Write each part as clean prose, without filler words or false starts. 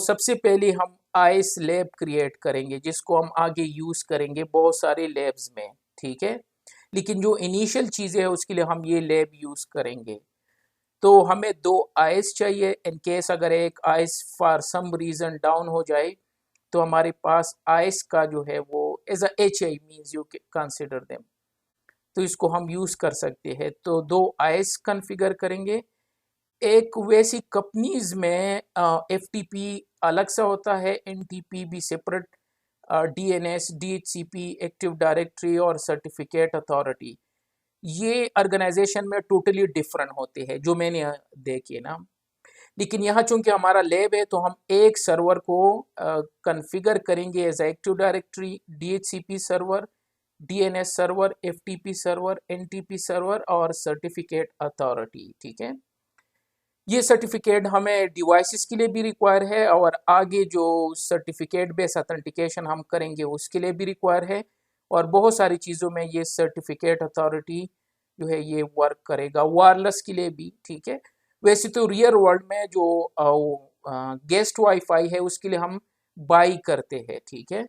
सबसे पहले हम आइस लैब क्रिएट करेंगे जिसको हम आगे यूज़ करेंगे बहुत सारे लैब्स में, ठीक है। लेकिन जो इनिशियल चीज़ें हैं उसके लिए हम ये लैब यूज़ करेंगे। तो हमें दो आइस चाहिए, इन केस अगर एक ice for some reason down हो जाए तो हमारे पास आइस का जो है वो as a H I means you consider them, तो इसको हम यूज़ कर सकते हैं। तो दो आइस कन्फिगर करेंगे। एक वैसी कंपनीज में एफ टी पी अलग सा होता है, एन टी पी भी separate, D N S, D H C P, active directory और सर्टिफिकेट अथॉरिटी, ये ऑर्गेनाइजेशन में टोटली डिफरेंट होते हैं जो मैंने देखे ना। लेकिन यहाँ चूंकि हमारा लैब है तो हम एक सर्वर को कॉन्फ़िगर करेंगे as active directory, DHCP server, DNS server, FTP server, NTP server और सर्टिफिकेट अथॉरिटी, ठीक है। ये सर्टिफिकेट हमें डिवाइसेस के लिए भी रिक्वायर है और आगे जो सर्टिफिकेट बेस्ड ऑथेंटिकेशन हम करेंगे उसके लिए भी रिक्वायर है, और बहुत सारी चीज़ों में ये सर्टिफिकेट अथॉरिटी जो है ये वर्क करेगा, वायरलेस के लिए भी, ठीक है। वैसे तो रियल वर्ल्ड में जो गेस्ट वाईफाई है उसके लिए हम बाई करते हैं, ठीक है।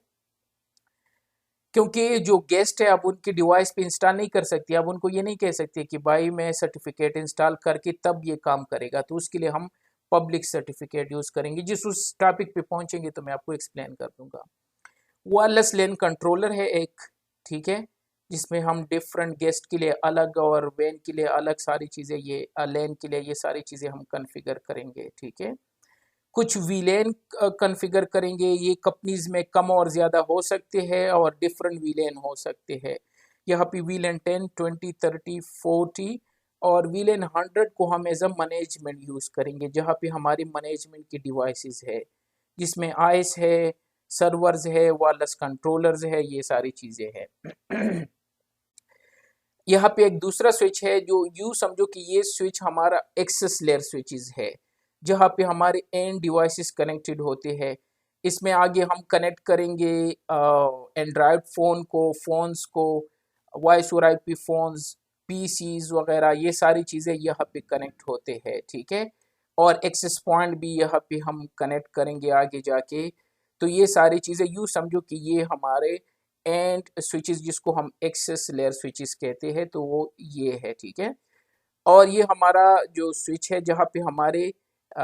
क्योंकि जो गेस्ट है अब उनकी डिवाइस पे इंस्टॉल नहीं कर सकती, अब उनको ये नहीं कह सकते कि भाई मैं सर्टिफिकेट इंस्टॉल करके तब ये काम करेगा, तो उसके लिए हम पब्लिक सर्टिफिकेट यूज़ करेंगे। जिस उस टॉपिक पे पहुंचेंगे तो मैं आपको एक्सप्लेन कर दूंगा। वायरलेस लैन कंट्रोलर है एक, ठीक है, जिसमें हम डिफरेंट गेस्ट के लिए अलग और वैन के लिए अलग सारी चीज़ें, ये लैन के लिए ये सारी चीज़ें हम कन्फिगर करेंगे, ठीक है। कुछ वीलेन कॉन्फ़िगर करेंगे, ये कंपनीज में कम और ज़्यादा हो सकते हैं और डिफरेंट वीलेन हो सकते हैं। यहाँ पे वीलेन 10, 20, 30, 40 और वीलेन 100 को हम एज अ मैनेजमेंट यूज़ करेंगे, जहाँ पे हमारी मैनेजमेंट की डिवाइसेस है, जिसमें आइस है, सर्वर्स है, वायरलेस कंट्रोलर्स है, ये सारी चीज़ें हैं। यहाँ पे एक दूसरा स्विच है जो यूँ समझो कि ये स्विच हमारा एक्सेस लेयर स्विचेस है, जहाँ पे हमारे एंड डिवाइसेस कनेक्टेड होते हैं। इसमें आगे हम कनेक्ट करेंगे एंड्रॉयड फ़ोन को, फ़ोन्स को, voice over IP phones, PCs वगैरह, ये सारी चीज़ें यहाँ पे कनेक्ट होते हैं, ठीक है। और एक्सेस पॉइंट भी यहाँ पे हम कनेक्ट करेंगे आगे जाके। तो ये सारी चीज़ें यूँ समझो कि ये हमारे एंड स्विचेस जिसको हम एक्सेस लेयर स्विचेस कहते हैं, तो वो ये है, ठीक है। और ये हमारा जो स्विच है जहाँ पे हमारे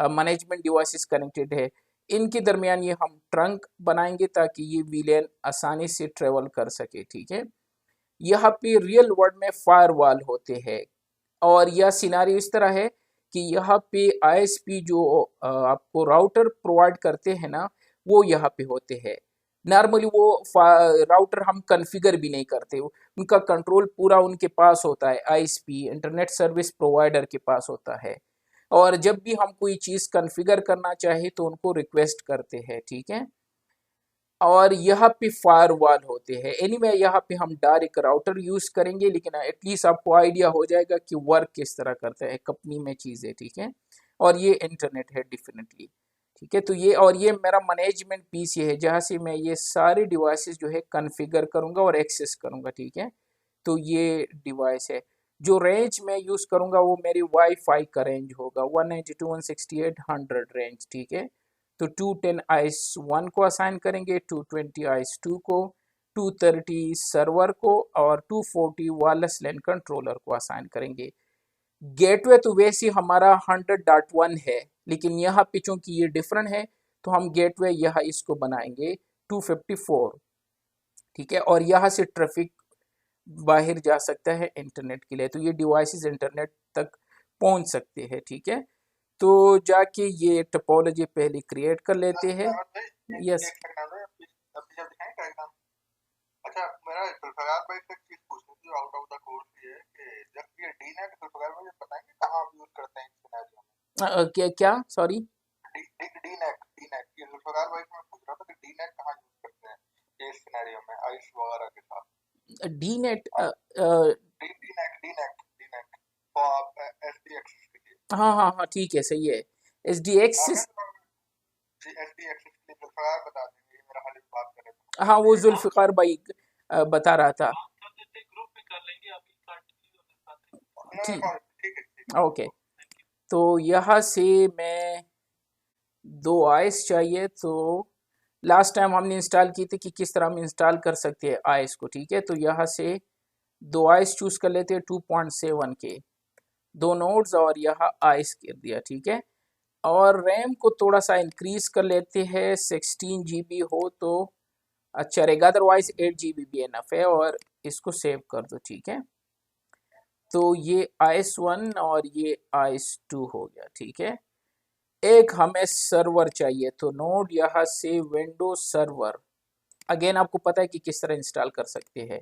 मैनेजमेंट डिवाइसेस कनेक्टेड है, इनके दरमियान ये हम ट्रंक बनाएंगे ताकि ये वीलैन आसानी से ट्रेवल कर सके, ठीक है। यहाँ पे रियल वर्ल्ड में फायरवॉल होते हैं और यह सिनारियो इस तरह है कि यहाँ पे आईएसपी जो आपको राउटर प्रोवाइड करते हैं ना, वो यहाँ पे होते हैं। नॉर्मली वो राउटर हम कॉन्फ़िगर भी नहीं करते, उनका कंट्रोल पूरा उनके पास होता है, आईएसपी इंटरनेट सर्विस प्रोवाइडर के पास होता है। और जब भी हम कोई चीज़ कॉन्फ़िगर करना चाहे तो उनको रिक्वेस्ट करते हैं, ठीक है। और यहाँ पे फायरवॉल होते हैं। एनीवे यहाँ पे हम डायरेक्ट राउटर यूज़ करेंगे, लेकिन एटलीस्ट आपको आइडिया हो जाएगा कि वर्क किस तरह करता है कंपनी में चीज़ें, ठीक है। और ये इंटरनेट है डेफिनेटली, ठीक है। तो ये और ये मेरा मैनेजमेंट पीसी है जहाँ से मैं ये सारे डिवाइसेस जो है कॉन्फ़िगर करूँगा और एक्सेस करूँगा, ठीक है। तो ये डिवाइस है। जो रेंज मैं यूज़ करूँगा वो मेरी वाईफाई का रेंज होगा 192.168.100 रेंज, ठीक है। तो 210 आइस 1 को असाइन करेंगे, 220 आइस 2 को, 230 सर्वर को और 240 वायरलेस लैन कंट्रोलर को असाइन करेंगे। गेटवे तो वैसे हमारा 100.1 है, लेकिन यहाँ पे चूंकि ये डिफरेंट है तो हम गेटवे यहाँ इसको बनाएंगे 254, ठीक है। और यहाँ से ट्रैफिक बाहर जा सकता है इंटरनेट के लिए, तो ये डिवाइसेस इंटरनेट तक पहुंच सकते हैं, ठीक है। तो जाके ये टोपोलॉजी पहले क्रिएट कर लेते हैं। यस। अच्छा, मेरा जुल्फ़िकार भाई से एक चीज़ पूछनी थी आउट ऑफ द कोर्स, ये है कि जब ये डीनेट जुल्फ़िकार भाई ये बताएंगे कहाँ आप यूज़ करते हैं इस सिनेरियो में? क्या क्या सॉरी? डी डी डीनेट डीनेट ये जुल्फ़िकार भाई से मैं पूछ रहा था कि डीनेट कहाँ यूज़ करते हैं ये इस सिनेरियो में आइस वगैरह के साथ? D net? हाँ, डीनेट डीनेट डीनेट फॉर एसडी एक्सेस के लिए। हाँ हाँ हाँ, ठीक है, सही है। एस डी हाँ, एक्स। मैं तो जी एसडी एक्सेस के लिए जुल्फ़िकार बता देंगे, ये मेरा हाल बात कर रहे थे हाँ, वो ये जुल्फ़िकार भाई बता रहा था। नहीं ठीक। ठीक है ठीक है ओके। तो यहाँ से मैं दो आइस चाहिए। तो लास्ट टाइम हमने इंस्टॉल की थी कि किस तरह हम इंस्टॉल कर सकते हैं आइस को, ठीक है। तो यहाँ से दो आइस चूज कर लेते हैं 2.7 के, दो नोड्स और यहाँ आइस कर दिया, ठीक है। और रैम को थोड़ा सा इंक्रीज कर लेते हैं, 16 GB हो तो अच्छा रहेगा, अदरवाइज 8 GB भी एनफ है। और इसको सेव कर दो, ठीक है। तो ये आइस 1 और ये आइस 2 हो गया, ठीक है। एक हमें सर्वर चाहिए, तो नोड यहाँ से विंडोज सर्वर, अगेन आपको पता है कि किस तरह इंस्टॉल कर सकते हैं।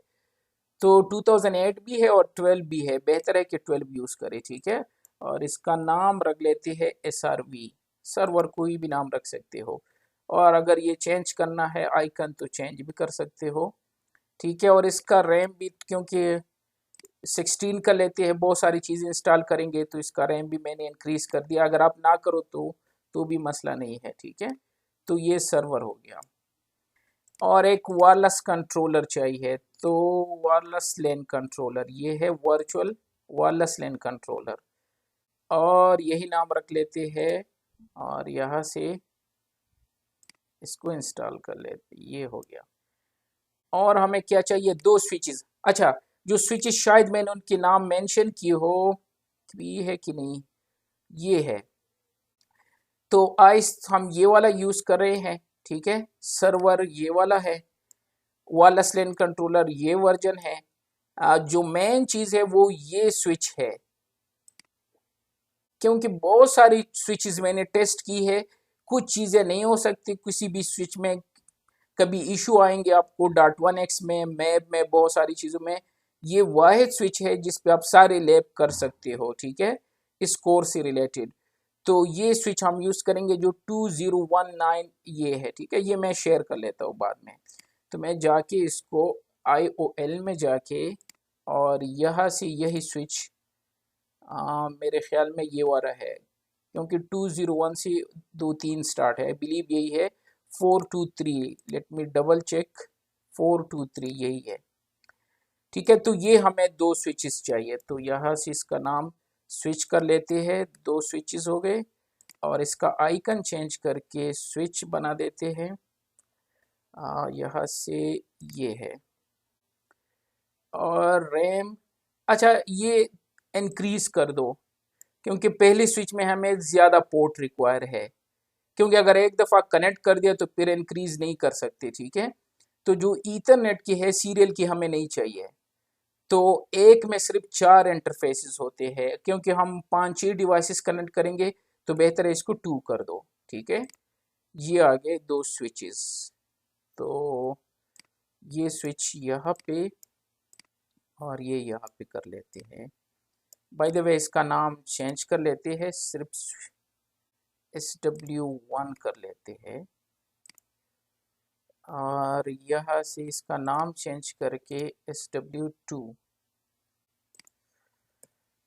तो 2008 भी है और 12 भी है, बेहतर है कि 12 यूज़ करें, ठीक है। और इसका नाम रख लेते हैं SRV, सर्वर कोई भी नाम रख सकते हो। और अगर ये चेंज करना है आइकन तो चेंज भी कर सकते हो, ठीक है। और इसका रैम भी, क्योंकि 16 का लेते हैं, बहुत सारी चीज़ें इंस्टॉल करेंगे तो इसका रैम भी मैंने इंक्रीज कर दिया। अगर आप ना करो तो भी मसला नहीं है, ठीक है। तो ये सर्वर हो गया। और एक वायरलेस कंट्रोलर चाहिए, तो वायरलेस लैन कंट्रोलर ये है वर्चुअल वायरलेस लैन कंट्रोलर, और यही नाम रख लेते हैं। और यहाँ से इसको इंस्टॉल कर लेते, ये हो गया। और हमें क्या चाहिए, दो स्विचेस। अच्छा, जो स्विचेस शायद मैंने उनके नाम मेंशन किए हो, ये है कि नहीं, ये है। तो आइस हम ये वाला यूज कर रहे हैं, ठीक है। सर्वर ये वाला है, वायरलेस लैन कंट्रोलर ये वर्जन है। जो मेन चीज है वो ये स्विच है, क्योंकि बहुत सारी स्विचेस मैंने टेस्ट की है, कुछ चीजें नहीं हो सकती किसी भी स्विच में, कभी इशू आएंगे आपको .1x में, मैप में, बहुत सारी चीजों में। ये वाहिद स्विच है जिस पे आप सारे लैब कर सकते हो, ठीक है, इस कोर्स से रिलेटेड। तो ये स्विच हम यूज करेंगे जो 2019 ये है, ठीक है। ये मैं शेयर कर लेता हूँ बाद में। तो मैं जाके इसको IOL में जाके, और यहाँ से यही स्विच मेरे ख्याल में ये वाला है, क्योंकि 201 से 2-3 स्टार्ट है, बिलीव यही है। 423, लेट मी डबल चेक, 423 यही है, ठीक है। तो ये हमें दो स्विचेस चाहिए, तो यहाँ से इसका नाम स्विच कर लेते हैं, दो स्विचेस हो गए। और इसका आइकन चेंज करके स्विच बना देते हैं, यहाँ से ये है। और रैम, अच्छा ये इंक्रीज कर दो, क्योंकि पहली स्विच में हमें ज़्यादा पोर्ट रिक्वायर है, क्योंकि अगर एक दफ़ा कनेक्ट कर दिया तो फिर इंक्रीज नहीं कर सकते, ठीक है। तो जो ईथरनेट की है, सीरियल की हमें नहीं चाहिए। तो एक में सिर्फ 4 इंटरफेसेस होते हैं, क्योंकि हम 5-6 डिवाइसेस कनेक्ट करेंगे तो बेहतर है इसको 2 कर दो, ठीक है। ये आ गए दो स्विचेस। तो ये स्विच यहाँ पे और ये यहाँ पे कर लेते हैं। बाय द वे इसका नाम चेंज कर लेते हैं, सिर्फ SW1 कर लेते हैं। और यहाँ से इसका नाम चेंज करके SW2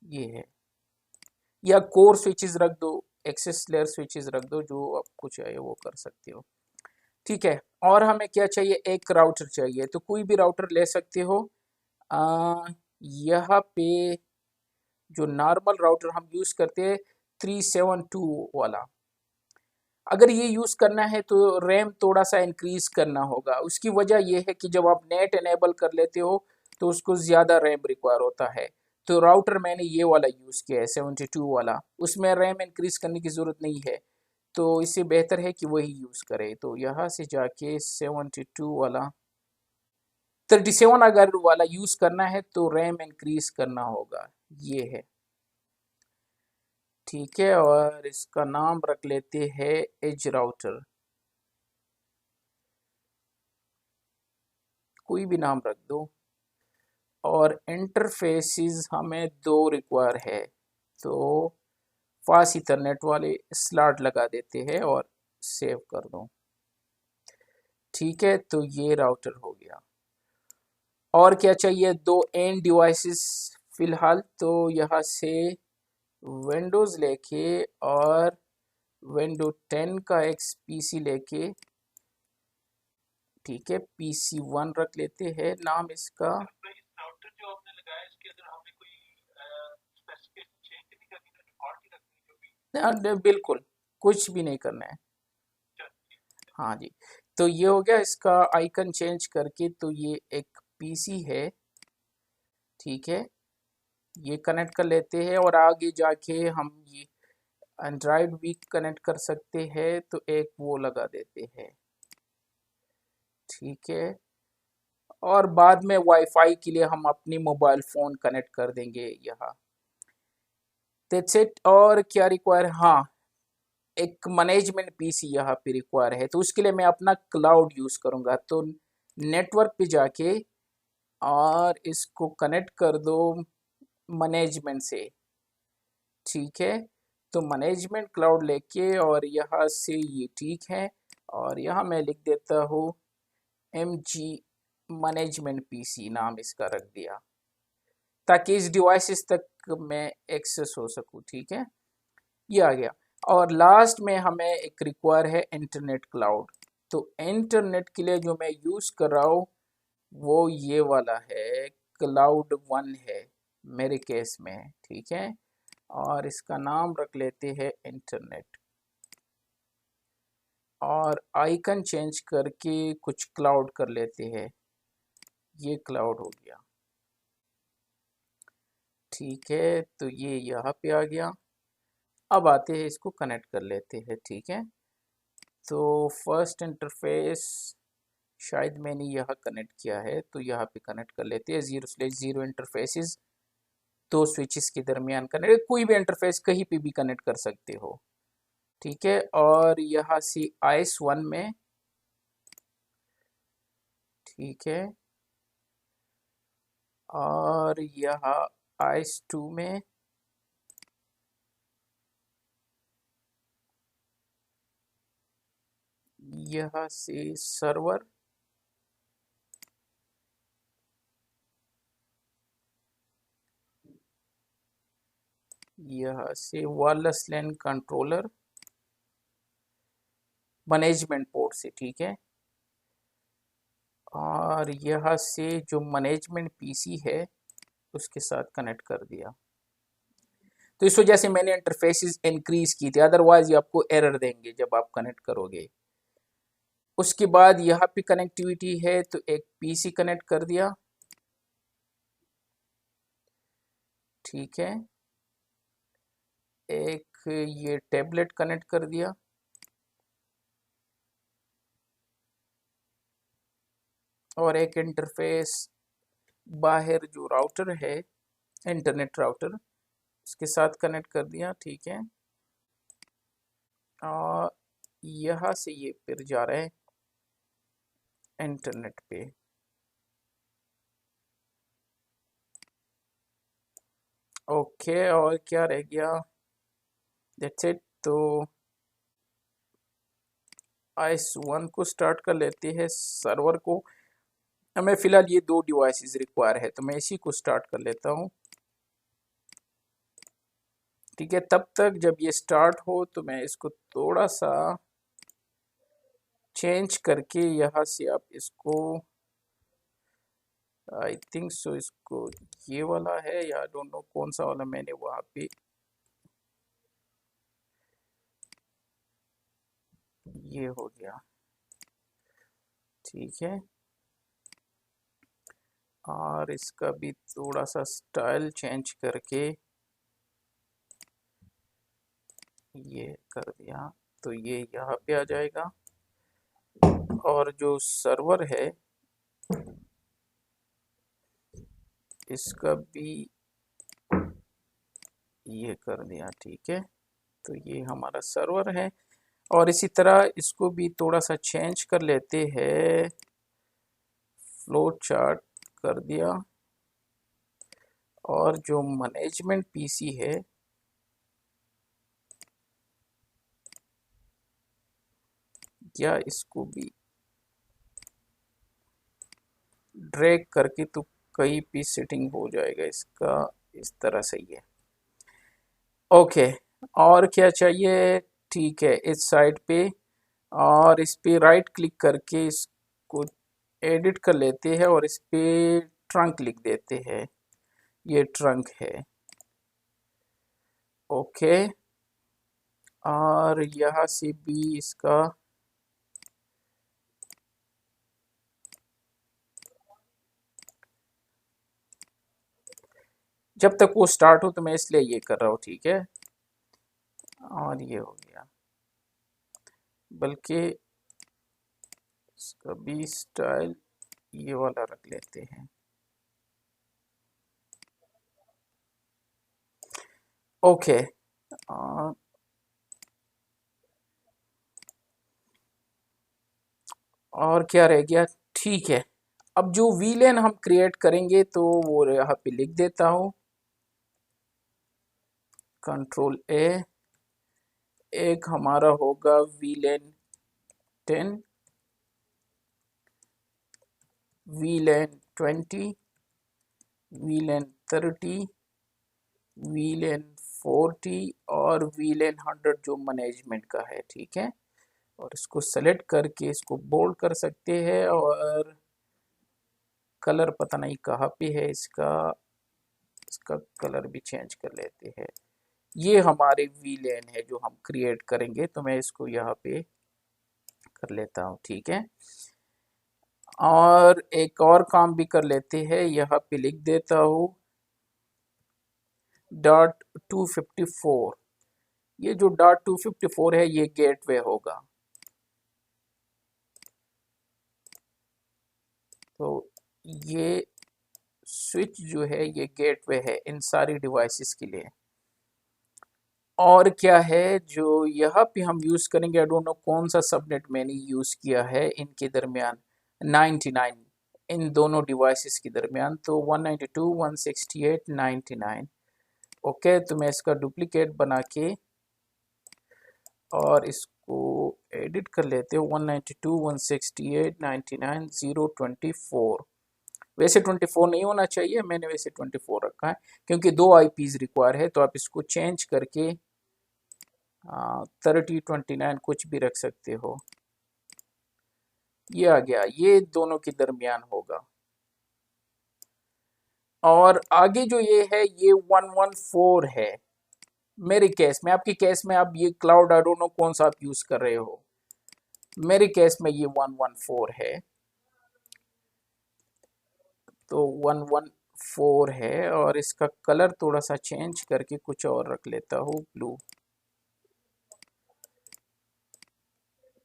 ये है, या कोर स्विचेस रख दो, एक्सेस लेयर स्विचेस रख दो, जो आपको चाहिए वो कर सकते हो, ठीक है। और हमें क्या चाहिए, एक राउटर चाहिए, तो कोई भी राउटर ले सकते हो। यहाँ पे जो नॉर्मल राउटर हम यूज़ करते हैं 372 वाला, अगर ये यूज़ करना है तो रैम थोड़ा सा इंक्रीज करना होगा। उसकी वजह यह है कि जब आप नेट इनेबल कर लेते हो तो उसको ज़्यादा रैम रिक्वायर होता है। तो राउटर मैंने ये वाला यूज़ किया है 72 वाला, उसमें रैम इंक्रीज करने की ज़रूरत नहीं है, तो इससे बेहतर है कि वही यूज़ करें। तो यहाँ से जाके 72 वाला, 37 अगर वाला यूज़ करना है तो रैम इंक्रीज करना होगा, ये है, ठीक है। और इसका नाम रख लेते हैं एज राउटर, कोई भी नाम रख दो। और इंटरफेसेस हमें दो रिक्वायर है, तो फास्ट इथरनेट वाले स्लॉट लगा देते हैं और सेव कर दो, ठीक है। तो ये राउटर हो गया। और क्या चाहिए, दो एंड डिवाइसेस फिलहाल, तो यहाँ से विंडोज़ लेके और विंडो 10 का एक पीसी लेके, ठीक है, PC1 रख लेते हैं नाम इसका। राउटर जो आपने लगाया इसके अंदर हमें कोई स्पेसिफिकेशन चेंज नहीं करनी है, डिफॉल्ट ही रखनी है जो भी। बिल्कुल कुछ भी नहीं करना है। हाँ जी, तो ये हो गया इसका आइकन चेंज करके। तो ये एक पीसी है, ठीक है, ये कनेक्ट कर लेते हैं। और आगे जाके हम ये एंड्रॉयड भी कनेक्ट कर सकते हैं, तो एक वो लगा देते हैं, ठीक है। और बाद में वाईफाई के लिए हम अपनी मोबाइल फ़ोन कनेक्ट कर देंगे यहाँ। That's it. और क्या रिक्वायर, हाँ, एक मैनेजमेंट पीसी यहाँ पे रिक्वायर है, तो उसके लिए मैं अपना क्लाउड यूज़ करूँगा। तो नेटवर्क पे जाके और इसको कनेक्ट कर दो मैनेजमेंट से, ठीक है। तो मैनेजमेंट क्लाउड लेके और यहाँ से ये ठीक है, और यहाँ मैं लिख देता हूँ MG मैनेजमेंट पीसी, नाम इसका रख दिया, ताकि इस डिवाइसेस तक मैं एक्सेस हो सकूँ, ठीक है। ये आ गया। और लास्ट में हमें एक रिक्वायर है इंटरनेट क्लाउड। तो इंटरनेट के लिए जो मैं यूज़ कर रहा हूँ वो ये वाला है, क्लाउड वन है मेरे केस में, ठीक है। और इसका नाम रख लेते हैं इंटरनेट, और आइकन चेंज करके कुछ क्लाउड कर लेते हैं, ये क्लाउड हो गया, ठीक है। तो ये यहाँ पे आ गया। अब आते हैं, इसको कनेक्ट कर लेते हैं, ठीक है। तो फर्स्ट इंटरफेस शायद मैंने यहाँ कनेक्ट किया है, तो यहाँ पे कनेक्ट कर लेते हैं। 0/0 इंटरफेसेस, दो स्विचेस के दरमियान कनेक्ट, कोई भी इंटरफेस कहीं पे भी कनेक्ट कर सकते हो, ठीक है। और यहाँ से IS1 में, ठीक है, और यहाँ IS2 में, यहाँ से सर्वर, यहाँ से वायरलेस लैन कंट्रोलर मैनेजमेंट पोर्ट से, ठीक है। और यहाँ से जो मैनेजमेंट पीसी है उसके साथ कनेक्ट कर दिया। तो इस वजह से मैंने इंटरफेसेस इंक्रीज की थी, अदरवाइज ये आपको एरर देंगे जब आप कनेक्ट करोगे। उसके बाद यहाँ पे कनेक्टिविटी है, तो एक पीसी कनेक्ट कर दिया, ठीक है। एक ये टैबलेट कनेक्ट कर दिया, और एक इंटरफेस बाहर जो राउटर है, इंटरनेट राउटर, उसके साथ कनेक्ट कर दिया, ठीक है। और यहाँ से ये फिर जा रहे हैं इंटरनेट पे, ओके। और क्या रह गया, दैट्स इट। तो IS1 को स्टार्ट कर लेते हैं, सर्वर को। हमें फिलहाल ये दो डिवाइसेस रिक्वायर है, तो मैं इसी को स्टार्ट कर लेता हूँ, ठीक है। तब तक जब ये स्टार्ट हो तो मैं इसको थोड़ा सा चेंज करके यहाँ से आप इसको, आई थिंक सो इसको ये वाला है, या डोंट नो कौन सा वाला मैंने वहाँ पे, ये हो गया, ठीक है। और इसका भी थोड़ा सा स्टाइल चेंज करके ये कर दिया, तो ये यहाँ पे आ जाएगा। और जो सर्वर है इसका भी ये कर दिया, ठीक है। तो ये हमारा सर्वर है। और इसी तरह इसको भी थोड़ा सा चेंज कर लेते हैं, फ्लो चार्ट कर दिया। और जो मैनेजमेंट पीसी है या इसको भी ड्रैग करके, तो कहीं भी सेटिंग हो जाएगा इसका, इस तरह से ही है, ओके। और क्या चाहिए, ठीक है, इस साइड पे, और इस पे राइट क्लिक करके इसको एडिट कर लेते हैं, और इस पे ट्रंक लिख देते हैं, ये ट्रंक है, ओके। और यहाँ से भी इसका जब तक वो स्टार्ट हो तो मैं इसलिए ये कर रहा हूँ, ठीक है। और ये हो गया, बल्कि इसका भी स्टाइल ये वाला रख लेते हैं। ओके, और क्या रह गया, ठीक है। अब जो वीलेन हम क्रिएट करेंगे तो वो यहाँ पे लिख देता हूँ, कंट्रोल ए। एक हमारा होगा वीलेन 10, वीलेन 20, वीलेन 30, वीलेन 40 और वीलेन 100 जो मैनेजमेंट का है, ठीक है। और इसको सेलेक्ट करके इसको बोल्ड कर सकते हैं, और कलर पता नहीं कहाँ पे है इसका, इसका कलर भी चेंज कर लेते हैं। ये हमारे वीलेन है जो हम क्रिएट करेंगे, तो मैं इसको यहाँ पे कर लेता हूँ, ठीक है। और एक और काम भी कर लेते हैं, यहाँ पे लिख देता हूँ .254। ये जो .254 है ये गेटवे होगा। तो ये स्विच जो है ये गेटवे है इन सारी डिवाइसेस के लिए। और क्या है जो यहाँ पे हम यूज़ करेंगे, आई डोंट नो कौन सा सबनेट मैंने यूज़ किया है इनके दरमियान, 99 इन दोनों डिवाइसेस के दरमियान, तो 192.168.99। ओके, तो मैं इसका डुप्लीकेट बना के और इसको एडिट कर लेते हो, 192.168.99.024। वैसे 24 नहीं होना चाहिए, मैंने वैसे 24 रखा है क्योंकि 2 IPs रिक्वायर है, तो आप इसको चेंज करके 3029 कुछ भी रख सकते हो। ये आ गया, ये दोनों के दरमियान होगा। और आगे जो ये है ये 114 है मेरे केस में। आपके केस में आप ये क्लाउड आई डोंट नो कौन सा आप यूज कर रहे हो, मेरे केस में ये 114 है। तो 114 है और इसका कलर थोड़ा सा चेंज करके कुछ और रख लेता हूँ, ब्लू,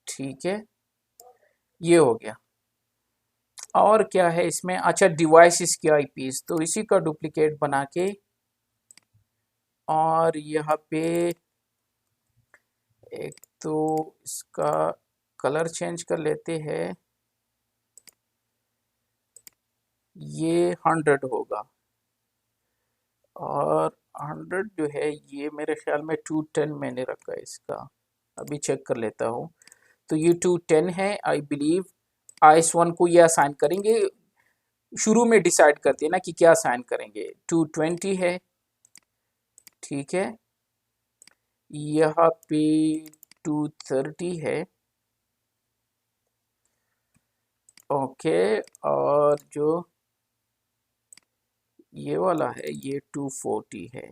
ठीक है। ये हो गया। और क्या है इसमें, अच्छा डिवाइसेस की IPs, तो इसी का डुप्लीकेट बना के और यहाँ पे एक तो इसका कलर चेंज कर लेते हैं, ये 100 होगा। और 100 जो है ये मेरे ख्याल में 210 मैंने रखा है इसका, अभी चेक कर लेता हूँ। तो ये 210 है आई बिलीव। IS1 को ये असाइन करेंगे, शुरू में डिसाइड करते हैं ना कि क्या असाइन करेंगे। 220 है, ठीक है। यहाँ पे 230 है, ओके। और जो ये वाला है ये 240 है,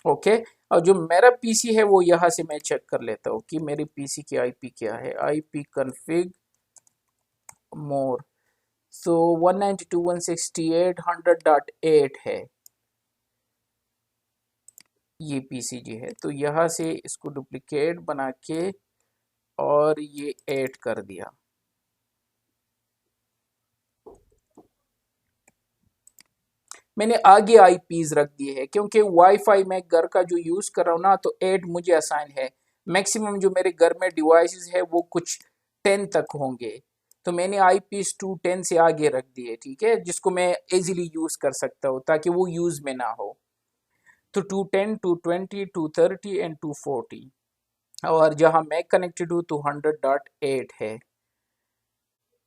ओके। और जो मेरा PC है वो यहाँ से मैं चेक कर लेता हूँ कि मेरे PC की IP क्या है। IP config more, so 192.168.100.8 है ये PCG है। तो यहाँ से इसको डुप्लीकेट बना के और ये ऐड कर दिया। मैंने आगे IPs रख दिए हैं क्योंकि वाईफाई मैं घर का जो यूज कर रहा हूँ ना, तो 8 मुझे असाइन है। मैक्सिमम जो मेरे घर में डिवाइसेस है वो कुछ 10 तक होंगे, तो मैंने IPs 210 से आगे रख दिए, ठीक है, जिसको मैं इजीली यूज कर सकता हूँ ताकि वो यूज में ना हो। तो 210, 220, 230 एंड 240, और जहां मैं कनेक्टेड हूँ तो 100.8 है।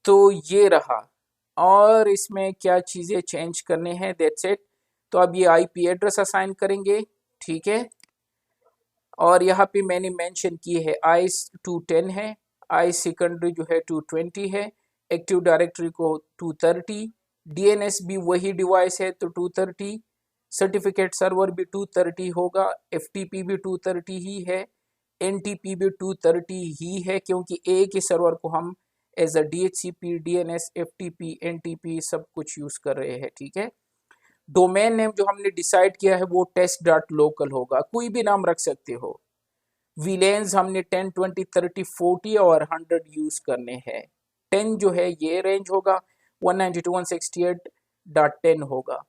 तो ये रहा। और इसमें क्या चीज़ें चेंज करने हैं, दैट्स इट। तो अब ये IP एड्रेस असाइन करेंगे, ठीक है। और यहाँ पे मैंने मेंशन की है IS 210 है, IS सेकेंडरी जो है 220 है, एक्टिव डायरेक्टरी को 230, DNS भी वही डिवाइस है तो 230, सर्टिफिकेट सर्वर भी 230 होगा, FTP भी 230 ही है, NTP भी 230 ही है क्योंकि एक ही सर्वर को हम as a DHCP, DNS, FTP, NTP सब कुछ यूज कर रहे हैं, ठीक है। डोमेन नेम जो हमने डिसाइड किया है वो test.local होगा, कोई भी नाम रख सकते हो। विलेंस हमने 10, 20, 30, 40 और 100 यूज करने हैं। 10 जो है ये रेंज होगा, 192.168.10 होगा,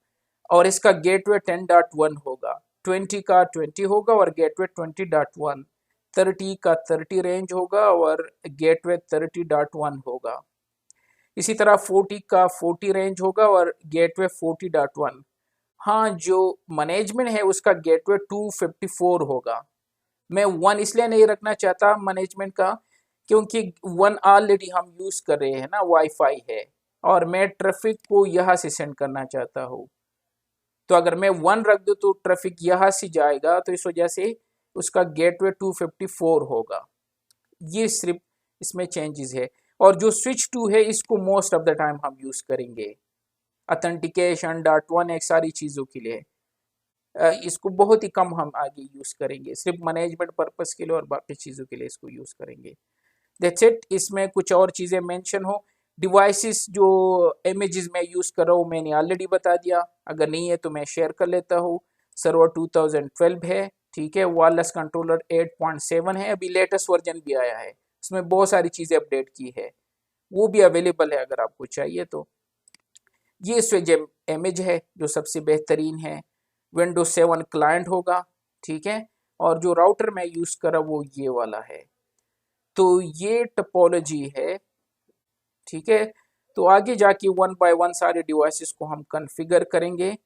और इसका गेटवे 10.1 होगा, 20 का 20 होगा और गेटवे 20.1, 30 का 30 रेंज होगा और गेटवे 30.1 होगा। इसी तरह 40 का 40 रेंज होगा और गेटवे 40.1। हाँ, जो मैनेजमेंट है उसका गेटवे 254 होगा। मैं 1 इसलिए नहीं रखना चाहता मैनेजमेंट का, क्योंकि 1 ऑलरेडी हम यूज कर रहे हैं ना, वाईफाई है, और मैं ट्रैफिक को यहाँ से सेंड करना चाहता हूँ। तो अगर मैं 1 रख दूँ तो ट्रैफिक यहाँ से जाएगा, तो इस वजह से उसका गेटवे 254 होगा। ये सिर्फ इसमें चेंजेस है। और जो स्विच टू है इसको मोस्ट ऑफ द टाइम हम यूज करेंगे ऑथेंटिकेशन, .1x सारी चीज़ों के लिए। इसको बहुत ही कम हम आगे यूज करेंगे, सिर्फ मैनेजमेंट पर्पस के लिए और बाकी चीज़ों के लिए इसको यूज करेंगे। That's it. इसमें कुछ और चीज़ें मेंशन हो, डिवाइसेस जो इमेजेस मैं यूज़ कर रहा हूँ मैंने ऑलरेडी बता दिया, अगर नहीं है तो मैं शेयर कर लेता हूँ। सर्वर 2012 है, ठीक है। वायरलेस कंट्रोलर 8.7 है, अभी लेटेस्ट वर्जन भी आया है, उसमें बहुत सारी चीज़ें अपडेट की है, वो भी अवेलेबल है अगर आपको चाहिए तो। ये स्विच इमेज है जो सबसे बेहतरीन है, विंडोज 7 क्लाइंट होगा, ठीक है। और जो राउटर मैं यूज़ कर रहा वो ये वाला है। तो ये टोपोलॉजी है, ठीक है। तो आगे जाके 1 बाय 1 सारे डिवाइसेस को हम कॉन्फ़िगर करेंगे।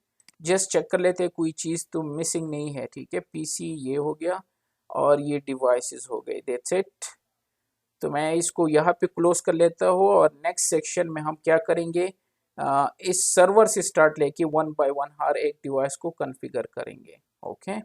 जस्ट चेक कर लेते हैं कोई चीज़ तो मिसिंग नहीं है, ठीक है। पीसी ये हो गया और ये डिवाइसेस हो गए, दैट्स इट। तो मैं इसको यहाँ पे क्लोज कर लेता हूँ और नेक्स्ट सेक्शन में हम क्या करेंगे, इस सर्वर से स्टार्ट लेके 1 बाय 1 हर एक डिवाइस को कॉन्फ़िगर करेंगे, ओके।